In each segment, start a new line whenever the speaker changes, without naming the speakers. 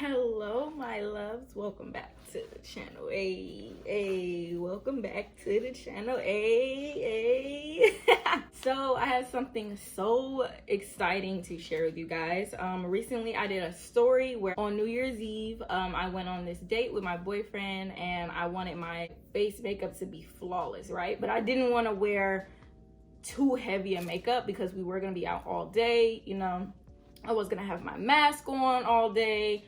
Hello my loves, welcome back to the channel. Hey, welcome back to the channel. Hey. So I had something so exciting to share with you guys. Recently I did a story where on New Year's Eve I went on this date with my boyfriend, and I wanted my face makeup to be flawless, right? But I didn't want to wear too heavy a makeup because we were going to be out all day, you know. I was gonna have my mask on all day.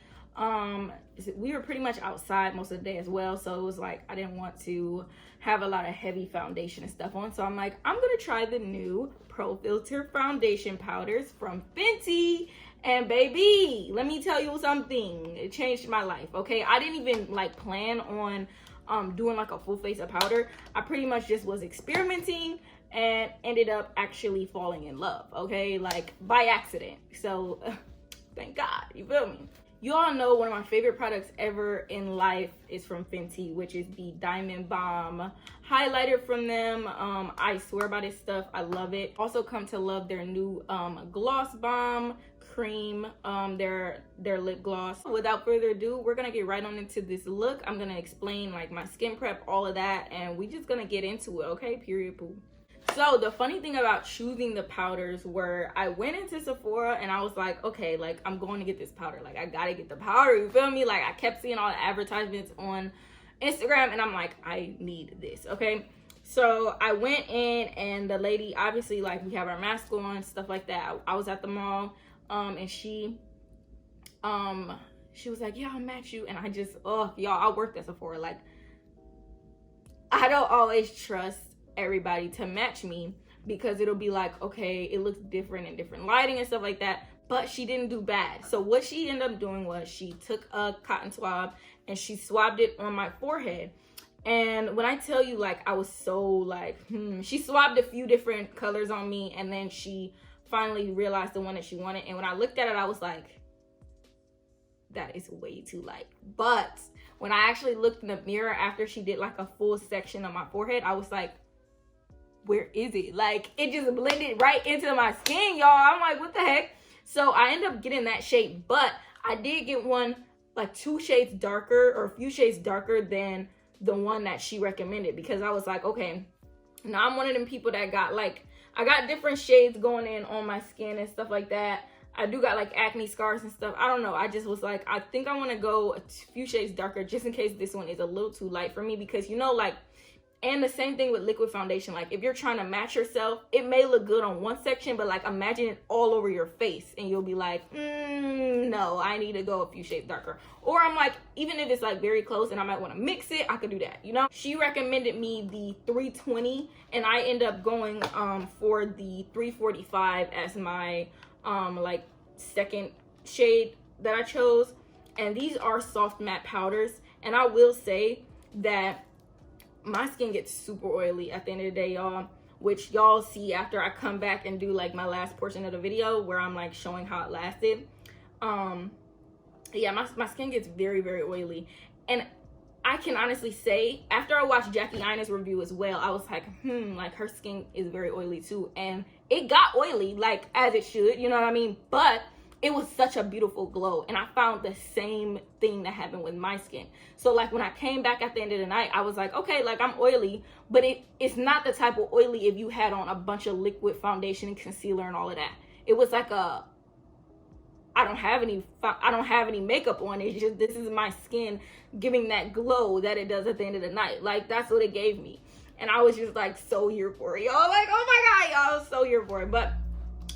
We were pretty much outside most of the day as well, so it was like I didn't want to have a lot of heavy foundation and stuff on. So I'm like, I'm gonna try the new Pro Filter foundation powders from Fenty. And baby, let me tell you something, it changed my life. Okay, I didn't even like plan on doing like a full face of powder. I pretty much just was experimenting and ended up actually falling in love, okay, like by accident. So thank God, you feel me? You all know one of my favorite products ever in life is from Fenty, which is the Diamond Bomb highlighter from them. I swear by this stuff, I love it. Also come to love their new gloss bomb cream, their lip gloss. Without further ado, we're gonna get right on into this look. I'm gonna explain like my skin prep, all of that, and we just gonna get into it, okay? Period, poo. So the funny thing about choosing the powders were I went into Sephora and I was like, okay, like I'm going to get this powder. Like I gotta get the powder, you feel me? Like I kept seeing all the advertisements on Instagram and I'm like, I need this, okay? So I went in and the lady, obviously like we have our mask on, stuff like that. I was at the mall and she was like, yeah, I'll match you. And I just, oh, y'all, I worked at Sephora. Like I don't always trust everybody to match me because it'll be like, okay, it looks different in different lighting and stuff like that. But she didn't do bad. So what she ended up doing was she took a cotton swab and she swabbed it on my forehead. And when I tell you, like, I was so like, she swabbed a few different colors on me, and then she finally realized the one that she wanted. And when I looked at it, I was like, that is way too light. But when I actually looked in the mirror after she did like a full section of my forehead, I was like, where is it? Like it just blended right into my skin, y'all. I'm like, what the heck? So I ended up getting that shade, but I did get one like 2 shades darker or a few shades darker than the one that she recommended, because I was like, okay, now I'm one of them people that got like, I got different shades going in on my skin and stuff like that. I do got like acne scars and stuff. I don't know, I just was like, I think I want to go a few shades darker just in case this one is a little too light for me, because you know, like, and the same thing with liquid foundation. Like if you're trying to match yourself, it may look good on one section, but like imagine it all over your face and you'll be like, no, I need to go a few shades darker. Or I'm like, even if it's like very close and I might want to mix it, I could do that, you know? She recommended me the 320 and I end up going for the 345 as my like second shade that I chose. And these are soft matte powders, and I will say that my skin gets super oily at the end of the day, y'all, which y'all see after I come back and do like my last portion of the video where I'm like showing how it lasted. Yeah, my skin gets very, very oily. And I can honestly say, after I watched Jackie Aina's review as well, I was like, like her skin is very oily too. And it got oily, like as it should, you know what I mean? But it was such a beautiful glow, and I found the same thing that happened with my skin. So like when I came back at the end of the night, I was like, okay, like I'm oily, but it's not the type of oily if you had on a bunch of liquid foundation and concealer and all of that. It was like a, I don't have any makeup on. It's just, this is my skin giving that glow that it does at the end of the night. Like that's what it gave me. And I was just like so here for it, y'all. Like, oh my God, y'all, I was so here for it. But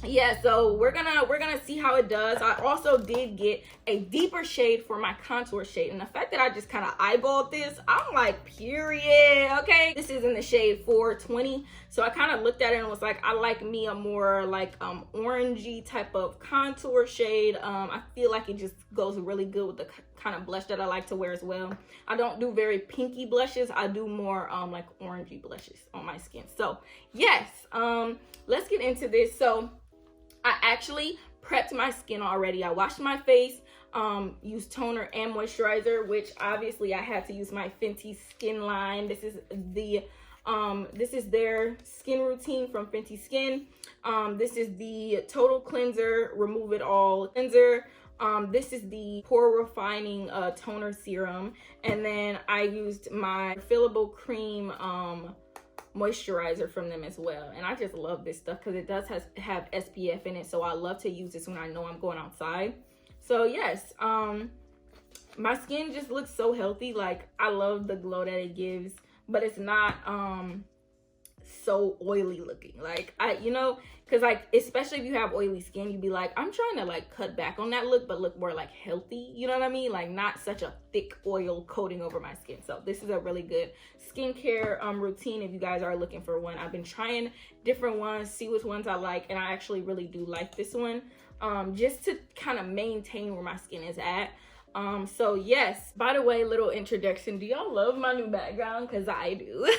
yeah, so we're gonna see how it does. I also did get a deeper shade for my contour shade, and the fact that I just kind of eyeballed this, I'm like, period. Okay, this is in the shade 420. So I kind of looked at it and was like, I like me a more like orangey type of contour shade. I feel like it just goes really good with the kind of blush that I like to wear as well. I don't do very pinky blushes. I do more like orangey blushes on my skin. So yes, let's get into this. So I actually prepped my skin already. I washed my face, used toner and moisturizer, which obviously I had to use my Fenty Skin line. This is their skin routine from Fenty Skin. This is the Total Cleanser, Remove It All cleanser. This is the pore refining toner serum, and then I used my fillable cream moisturizer from them as well. And I just love this stuff because it does have SPF in it, so I love to use this when I know I'm going outside. So yes, my skin just looks so healthy. Like, I love the glow that it gives, but it's not so oily looking. Like, you know, because like, especially if you have oily skin, you'd be like, I'm trying to like cut back on that look, but look more like healthy, you know what I mean? Like, not such a thick oil coating over my skin. So this is a really good skincare routine if you guys are looking for one. I've been trying different ones, see which ones I like, and I actually really do like this one, just to kind of maintain where my skin is at. So yes, by the way, little introduction, do y'all love my new background? Because I do.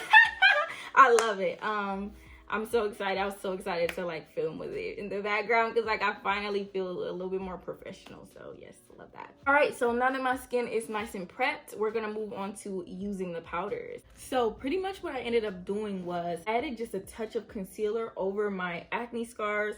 I love it. I'm so excited. I was so excited to like film with it in the background because like I finally feel a little bit more professional. So yes, love that. All right, so now that my skin is nice and prepped, we're gonna move on to using the powders. So pretty much what I ended up doing was I added just a touch of concealer over my acne scars,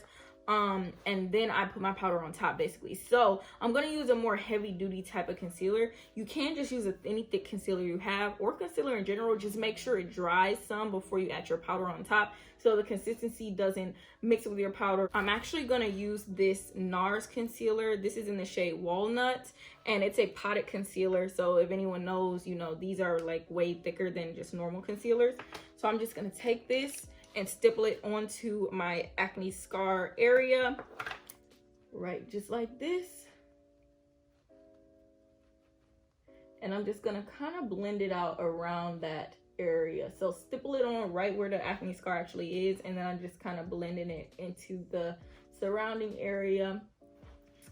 and then I put my powder on top basically. So I'm gonna use a more heavy duty type of concealer. You can just use any thick concealer you have, or concealer in general. Just make sure it dries some before you add your powder on top, so the consistency doesn't mix with your powder. I'm actually gonna use this NARS concealer. This is in the shade Walnut, and it's a potted concealer. So if anyone knows, you know, these are like way thicker than just normal concealers. So I'm just gonna take this and stipple it onto my acne scar area, right, just like this. And I'm just gonna kind of blend it out around that area. So stipple it on right where the acne scar actually is, and then I'm just kind of blending it into the surrounding area.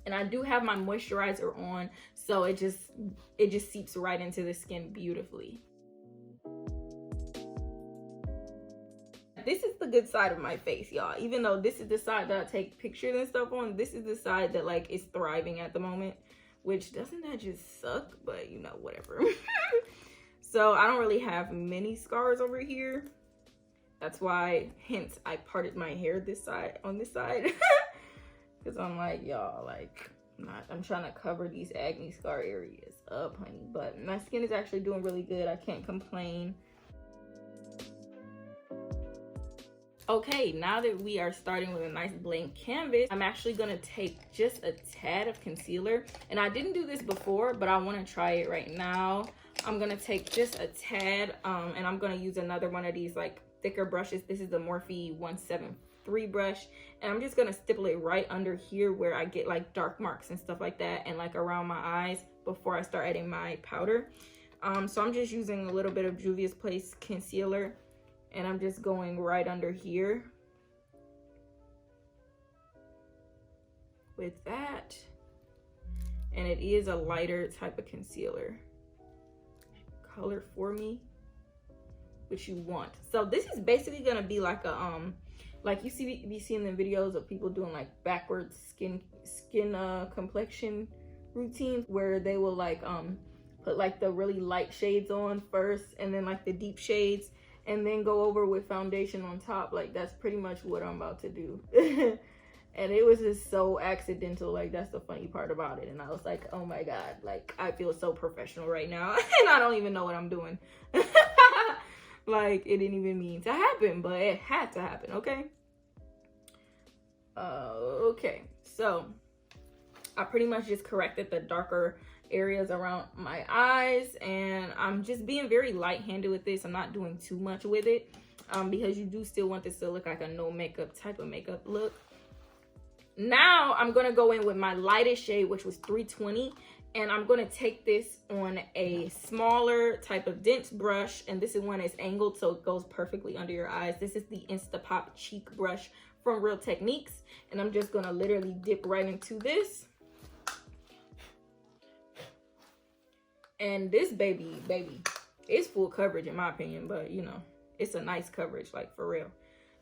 And I do have my moisturizer on, so it just seeps right into the skin beautifully. This is the good side of my face, y'all. Even though this is the side that I take pictures and stuff on, this is the side that like is thriving at the moment, which doesn't that just suck? But you know, whatever. So I don't really have many scars over here. That's why, hence, I parted my hair this side, on this side. Because I'm like, y'all, like, I'm trying to cover these acne scar areas up, honey. But my skin is actually doing really good. I can't complain. Okay, now that we are starting with a nice blank canvas, I'm actually gonna take just a tad of concealer. And I didn't do this before, but I wanna try it right now. I'm gonna take just a tad, and I'm gonna use another one of these like thicker brushes. This is the Morphe 173 brush. And I'm just gonna stipple it right under here where I get like dark marks and stuff like that, and like around my eyes before I start adding my powder. So I'm just using a little bit of Juvia's Place concealer, and I'm just going right under here with that. And it is a lighter type of concealer. Color for me, which you want. So this is basically gonna be like a like you see in the videos of people doing like backwards skin complexion routines, where they will like put like the really light shades on first, and then like the deep shades, and then go over with foundation on top. Like, that's pretty much what I'm about to do. And it was just so accidental. Like, that's the funny part about it. And I was like, oh my God, like, I feel so professional right now. And I don't even know what I'm doing. Like, it didn't even mean to happen, but it had to happen, okay? Okay, so I pretty much just corrected the darker areas around my eyes, and I'm just being very light-handed with this. I'm not doing too much with it, because you do still want this to look like a no makeup type of makeup look. Now I'm gonna go in with my lightest shade, which was 320, and I'm gonna take this on a smaller type of dense brush, and this is one is angled so it goes perfectly under your eyes. This is the Instapop cheek brush from Real Techniques, and I'm just gonna literally dip right into this. And this baby, it's full coverage in my opinion, but you know, it's a nice coverage, like for real.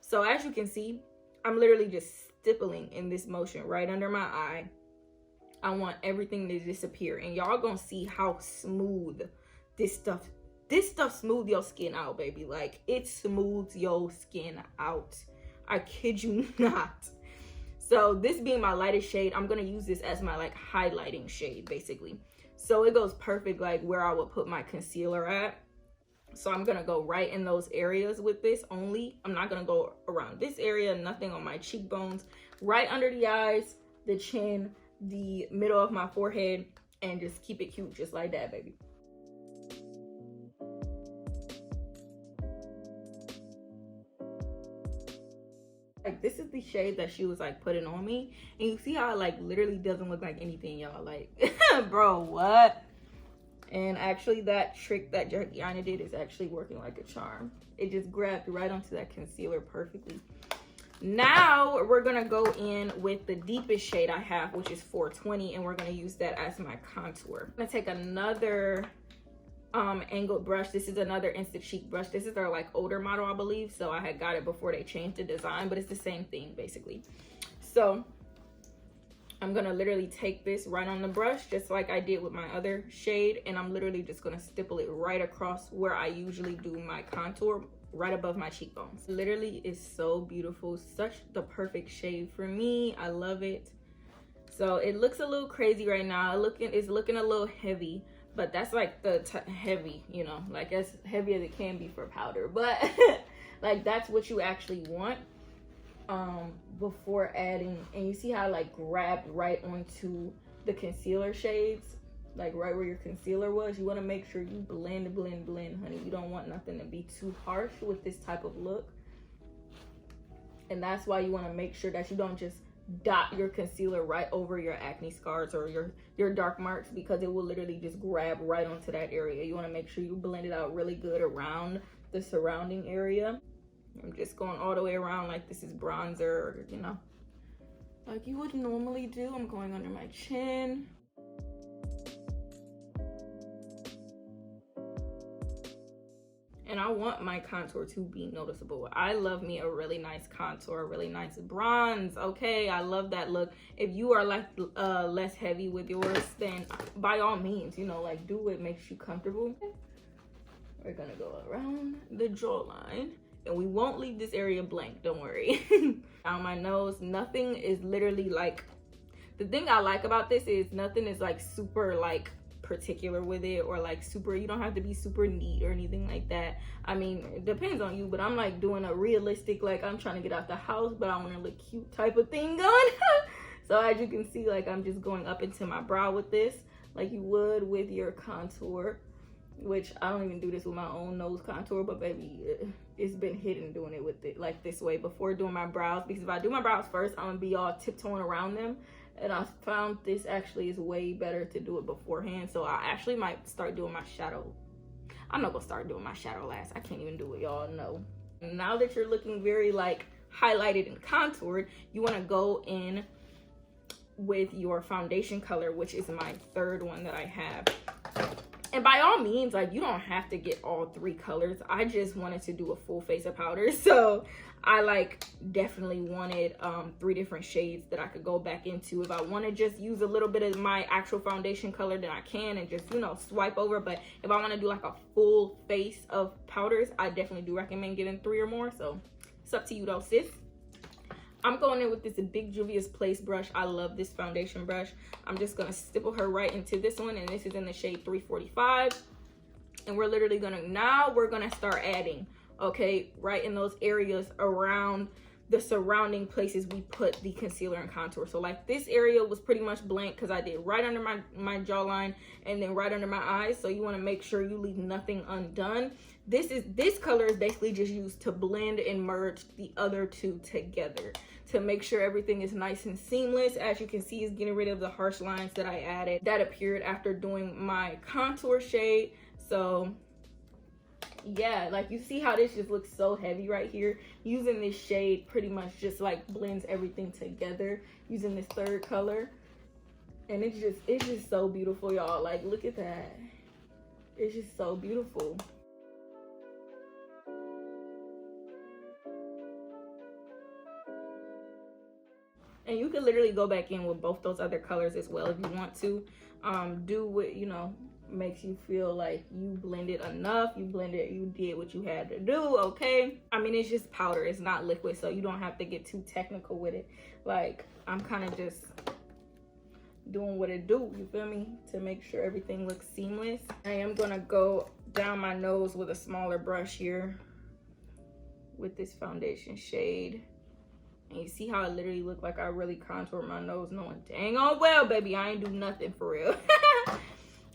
So as you can see, I'm literally just stippling in this motion right under my eye. I want everything to disappear, and y'all gonna see how smooth this stuff smooth your skin out, baby. Like, it smooths your skin out. I kid you not. So this being my lightest shade, I'm gonna use this as my like highlighting shade basically. So it goes perfect like where I would put my concealer at. So I'm gonna go right in those areas with this only. I'm not gonna go around this area, nothing on my cheekbones, right under the eyes, the chin, the middle of my forehead, and just keep it cute just like that, baby. Like this is the shade that she was like putting on me, and you see how it like literally doesn't look like anything, y'all. Like bro, what? And actually that trick that Rihanna did is actually working like a charm. It just grabbed right onto that concealer perfectly. Now we're gonna go in with the deepest shade I have, which is 420, and we're gonna use that as my contour. I'm gonna take another angled brush. This is another Instant Cheek brush. This is their like older model, I believe, so I had got it before they changed the design, but it's the same thing basically. So I'm gonna literally take this right on the brush just like I did with my other shade, and I'm literally just gonna stipple it right across where I usually do my contour, right above my cheekbones. Literally is so beautiful, such the perfect shade for me. I love it. So it looks a little crazy right now. It's looking a little heavy, but that's like the heavy, you know, like as heavy as it can be for powder, but like that's what you actually want before adding. And you see how I like grabbed right onto the concealer shades, like right where your concealer was. You want to make sure you blend, honey. You don't want nothing to be too harsh with this type of look, and that's why you want to make sure that you don't just dot your concealer right over your acne scars or your dark marks, because it will literally just grab right onto that area. You want to make sure you blend it out really good around the surrounding area. I'm just going all the way around like this is bronzer, or, you know, like you would normally do. I'm going under my chin. And I want my contour to be noticeable. I love me a really nice contour, a really nice bronze, okay? I love that look. If you are like less heavy with yours, then by all means, you know, like do what makes you comfortable. We're gonna go around the jawline, and we won't leave this area blank, don't worry. Down my nose, nothing is literally like, the thing I like about this is nothing is like super like particular with it, or like super, you don't have to be super neat or anything like that. I mean, it depends on you, but I'm like doing a realistic, like I'm trying to get out the house but I want to look cute type of thing going. So as you can see, like I'm just going up into my brow with this like you would with your contour, which I don't even do this with my own nose contour, but baby, it's been hidden doing it with it like this way before doing my brows, because if I do my brows first, I'm gonna be all tiptoeing around them. And I found this actually is way better to do it beforehand. So I actually might start doing my shadow. I'm not gonna start doing my shadow last. I can't even do it, y'all. No. Now that you're looking very like highlighted and contoured, you want to go in with your foundation color, which is my third one that I have. And by all means, like you don't have to get all three colors. I just wanted to do a full face of powder, so I like definitely wanted 3 different shades that I could go back into. If I want to just use a little bit of my actual foundation color, then I can, and just, you know, swipe over. But if I want to do like a full face of powders, I definitely do recommend getting 3 or more. So it's up to you though, sis. I'm going in with this big Juvia's Place brush. I love this foundation brush. I'm just gonna stipple her right into this one, and this is in the shade 345. And we're literally we're gonna start adding, okay, right in those areas around the surrounding places we put the concealer and contour. So like this area was pretty much blank because I did right under my jawline and then right under my eyes. So you want to make sure you leave nothing undone. This color is basically just used to blend and merge the other two together to make sure everything is nice and seamless. As you can see, it's getting rid of the harsh lines that I added that appeared after doing my contour shade. So yeah, like you see how this just looks so heavy right here. Using this shade pretty much just like blends everything together using this third color, and it's just so beautiful, y'all. Like look at that, it's just so beautiful. And you can literally go back in with both those other colors as well if you want to. Do what, you know, makes you feel like you blended enough, you did what you had to do, okay? I mean, it's just powder, it's not liquid, so you don't have to get too technical with it. Like, I'm kind of just doing what it do, you feel me, to make sure everything looks seamless. I am gonna go down my nose with a smaller brush here with this foundation shade. And you see how it literally looked like I really contoured my nose, knowing dang on well, baby, I ain't do nothing for real.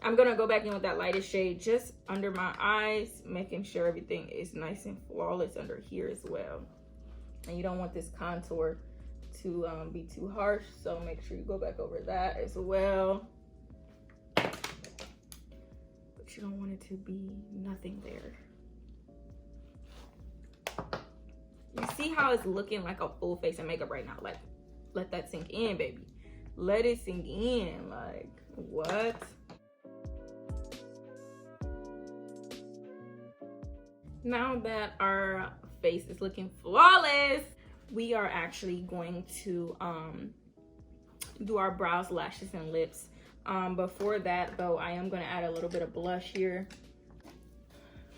I'm gonna go back in with that lightest shade just under my eyes, making sure everything is nice and flawless under here as well. And you don't want this contour to be too harsh, so make sure you go back over that as well. But you don't want it to be nothing there. You see how it's looking like a full face of makeup right now? Like, let that sink in, baby. Let it sink in. Like, what? Now that our face is looking flawless, we are actually going to do our brows, lashes, and lips. Before that though, I am gonna add a little bit of blush here.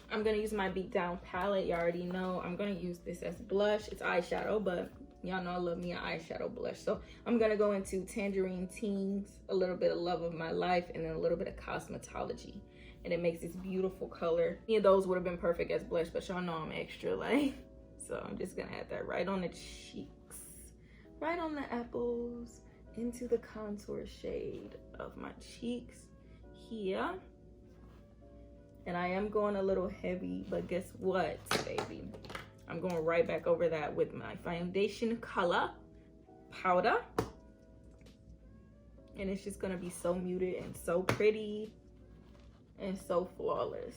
I'm gonna use my Beat Down palette. You already know I'm gonna use this as blush. It's eyeshadow, but y'all know I love me an eyeshadow blush. So I'm gonna go into Tangerine Teens, a little bit of Love of My Life, and then a little bit of Cosmetology. And it makes this beautiful color. Any of those would have been perfect as blush, but y'all know I'm extra, like. So I'm just gonna add that right on the cheeks, right on the apples, into the contour shade of my cheeks here. And I am going a little heavy, but guess what, baby? I'm going right back over that with my foundation color powder. And it's just gonna be so muted and so pretty and so flawless.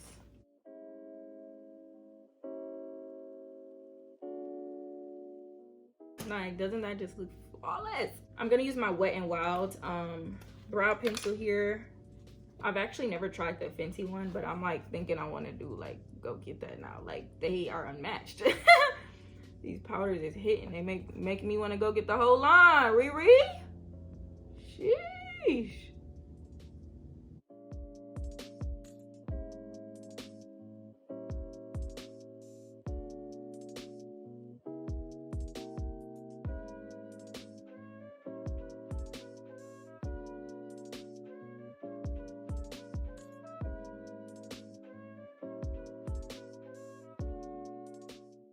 Like, doesn't that just look flawless? I'm gonna use my Wet n Wild brow pencil here. I've actually never tried the Fenty one, but I'm like thinking I want to do, like, go get that now. Like, they are unmatched. These powders is hitting. They make me want to go get the whole line. Riri, sheesh.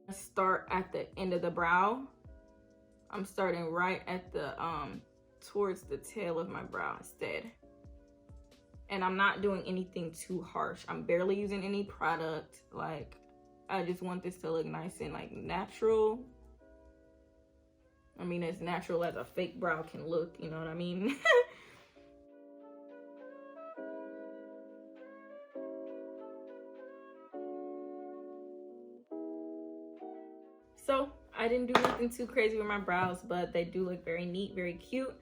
Start at the end of the brow. I'm starting right at the towards the tail of my brow instead. And I'm not doing anything too harsh. I'm barely using any product. Like, I just want this to look nice and like natural. I mean, as natural as a fake brow can look, you know what I mean? So I didn't do nothing too crazy with my brows, but they do look very neat, very cute.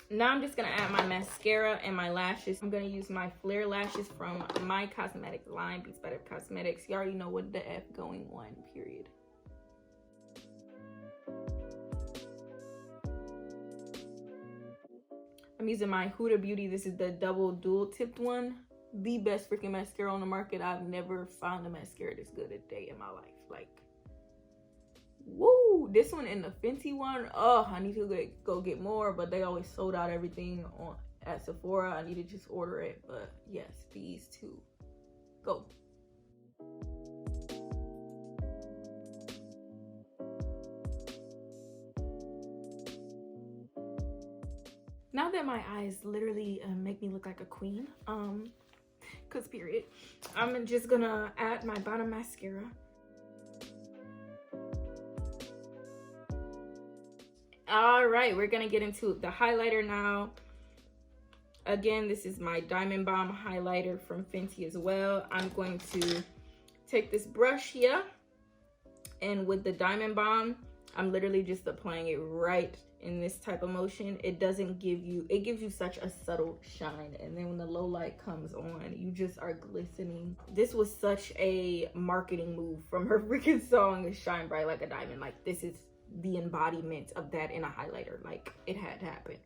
Now I'm just gonna add my mascara and my lashes. I'm gonna use my Flare lashes from my cosmetic line, BeatsByDeb Cosmetics. You already know what the F going on, period. I'm using my Huda Beauty. This is the double dual tipped one. The best freaking mascara on the market. I've never found a mascara this good a day in my life. Like, woo, this one and the Fenty one, oh, I need to go get more, but they always sold out everything at Sephora. I need to just order it, but yes, these two, go. Now that my eyes literally make me look like a queen, cause period, I'm just gonna add my bottom mascara. All right, we're gonna get into the highlighter now. Again, this is my Diamond Bomb highlighter from Fenty as well. I'm going to take this brush here, and with the Diamond Bomb, I'm literally just applying it right in this type of motion. It doesn't give you, it gives you such a subtle shine, and then when the low light comes on, you just are glistening. This was such a marketing move from her freaking song Shine Bright Like a Diamond. Like, this is the embodiment of that in a highlighter. Like, it had to happen.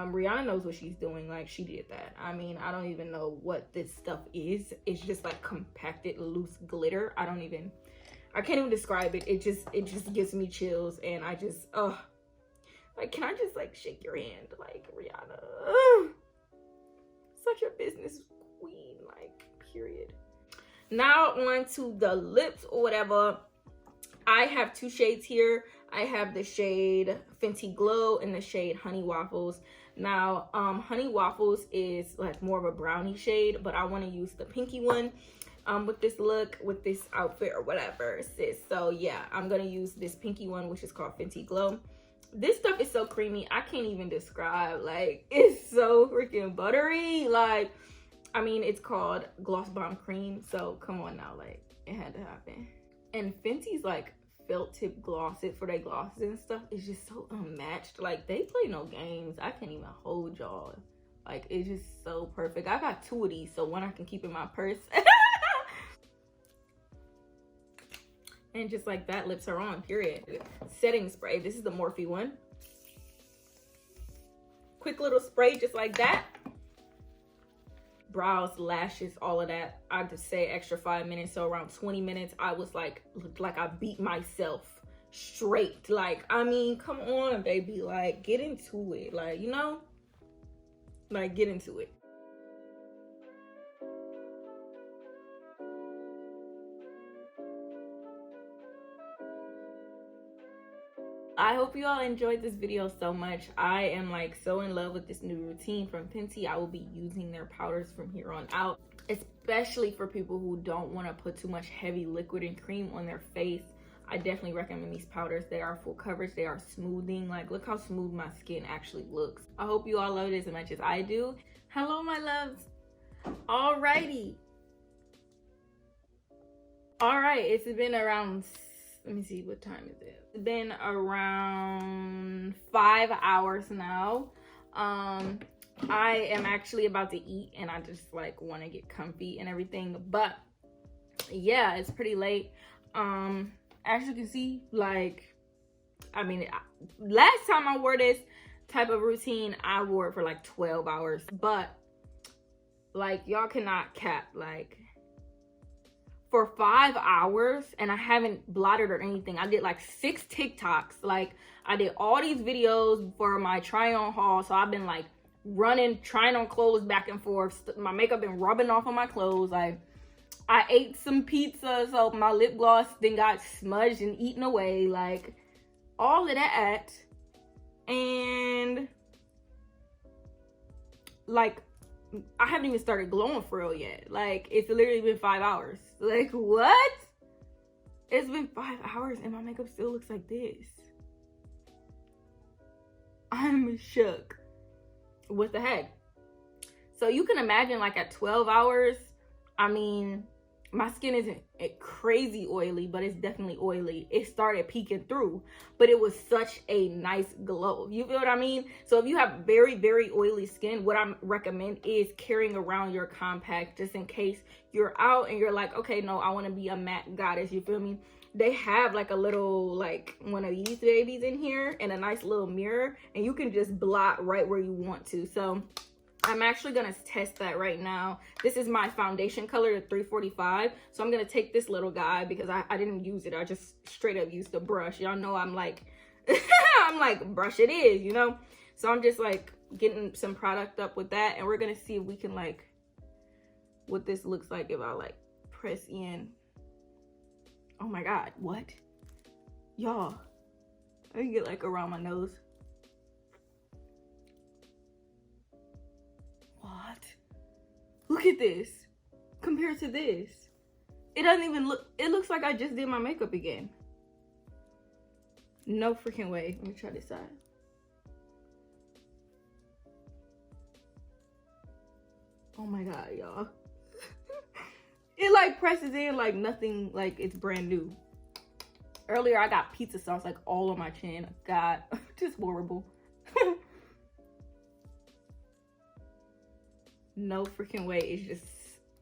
Rihanna knows what she's doing. Like, she did that. I mean, I don't even know what this stuff is. It's just like compacted loose glitter. I can't even describe it. It just gives me chills, and I just like, can I just like shake your hand, like, Rihanna? Such a business queen, like, period. Now on to the lips or whatever. I have two shades here. I have the shade Fenty Glow and the shade Honey Waffles. Now, Honey Waffles is like more of a brownie shade, but I want to use the pinky one with this look, with this outfit or whatever, sis. So yeah, I'm gonna use this pinky one, which is called Fenty Glow. This stuff is so creamy, I can't even describe. Like, it's so freaking buttery. Like, I mean, it's called Gloss Bomb Cream, so come on now, like, it had to happen. And Fenty's like felt tip glosses for their glosses and stuff is just so unmatched. Like, they play no games. I can't even hold y'all. Like, it's just so perfect. I got two of these, so one I can keep in my purse. And just like that, lips are on, period. Setting spray. This is the Morphe one. Quick little spray just like that. Brows, lashes, all of that. I just say extra 5 minutes, so around 20 minutes I was like, looked like I beat myself straight. Like, I mean, come on, baby, like, get into it. Like, you know, like, get into it. I hope you all enjoyed this video so much. I am like so in love with this new routine from Fenty. I will be using their powders from here on out, especially for people who don't want to put too much heavy liquid and cream on their face. I definitely recommend these powders. They are full coverage. They are smoothing. Like, look how smooth my skin actually looks. I hope you all love it as much as I do. Hello, my loves. Alrighty. All right, it's been around, let me see, what time is it? It's been around 5 hours now. I am actually about to eat, and I just like want to get comfy and everything, but yeah, it's pretty late. As you can see, like, I mean, last time I wore this type of routine, I wore it for like 12 hours, but like, y'all cannot cap, like, for 5 hours, and I haven't blotted or anything. I did like 6 TikToks. Like, I did all these videos for my try on haul. So I've been like running, trying on clothes back and forth. My makeup been rubbing off on my clothes. Like, I ate some pizza, so my lip gloss then got smudged and eaten away. Like, all of that. And like, I haven't even started glowing for real yet. Like, it's literally been 5 hours. Like, what? It's been 5 hours and my makeup still looks like this. I'm shook. What the heck? So you can imagine, like, at 12 hours, I mean, my skin isn't crazy oily, but it's definitely oily. It started peeking through, but it was such a nice glow. You feel what I mean? So if you have very, very oily skin, what I recommend is carrying around your compact, just in case you're out and you're like, okay, no, I want to be a matte goddess. You feel me? They have like a little, like, one of these babies in here and a nice little mirror, and you can just blot right where you want to. So I'm actually gonna test that right now. This is my foundation color, the 345. So I'm gonna take this little guy because I didn't use it. I just straight up used the brush. Y'all know I'm like, I'm like, brush it is, you know? So I'm just like getting some product up with that, and we're gonna see if we can, like, what this looks like if I like press in. Oh my God, what? Y'all, I can get like around my nose. What? Look at this compared to this. It doesn't even look, it looks like I just did my makeup again. No freaking way. Let me try this side. Oh my God, y'all. It like presses in like nothing, like it's brand new. Earlier I got pizza sauce like all on my chin. God, just horrible. No freaking way. It's just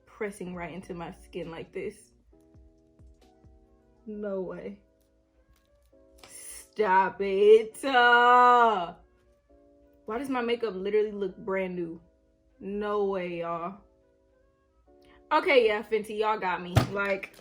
pressing right into my skin like this. No way. Stop it. Why does my makeup literally look brand new? No way, y'all. Okay, yeah, Fenty, y'all got me. Like,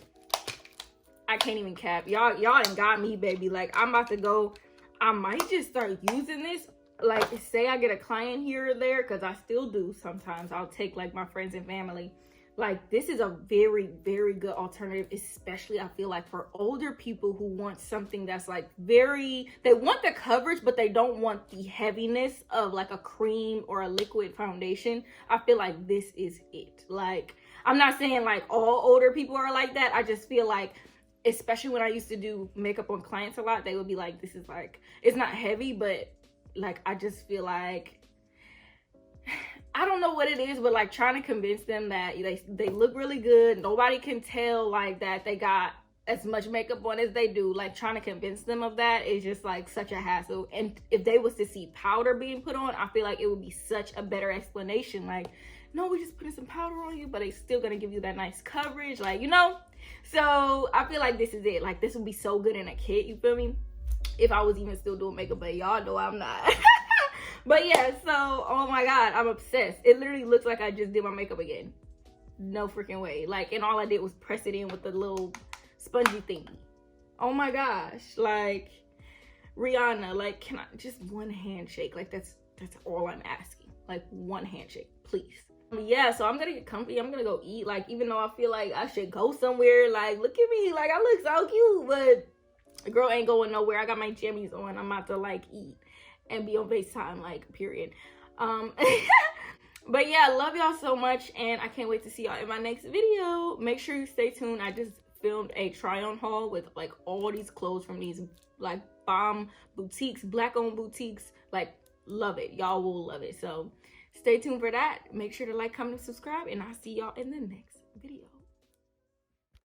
I can't even cap. Y'all ain't got me, baby. Like, I'm about to go. I might just start using this. Like, say I get a client here or there, because I still do sometimes. I'll take, like, my friends and family. Like, this is a very, very good alternative, especially, I feel like, for older people who want something that's, like, they want the coverage, but they don't want the heaviness of, like, a cream or a liquid foundation. I feel like this is it. Like, I'm not saying, like, all older people are like that. I just feel like, especially when I used to do makeup on clients a lot, they would be like, this is, like, it's not heavy, but, like, I just feel like, I don't know what it is, but like trying to convince them that they look really good. Nobody can tell like that they got as much makeup on as they do. Like trying to convince them of that is just like such a hassle. And if they was to see powder being put on, I feel like it would be such a better explanation. Like, no, we're just putting some powder on you, but it's still gonna give you that nice coverage, like, you know? So I feel like this is it. Like this would be so good in a kit, you feel me? If I was even still doing makeup, but y'all know I'm not. But yeah, so, oh my God, I'm obsessed. It literally looks like I just did my makeup again. No freaking way. Like, and all I did was press it in with the little spongy thingy. Oh my gosh, like, Rihanna, like, can I, just one handshake? Like, that's all I'm asking. Like, one handshake, please. Yeah, so I'm gonna get comfy. I'm gonna go eat. Like, even though I feel like I should go somewhere, like, look at me, like, I look so cute, but the girl ain't going nowhere. I got my jammies on. I'm about to, like, eat and be on FaceTime, like, period. But yeah, I love y'all so much, and I can't wait to see y'all in my next video. Make sure you stay tuned. I just filmed a try-on haul with, like, all these clothes from these, like, bomb boutiques, black-owned boutiques. Like, love it. Y'all will love it. So stay tuned for that. Make sure to like, comment, and subscribe, and I'll see y'all in the next video.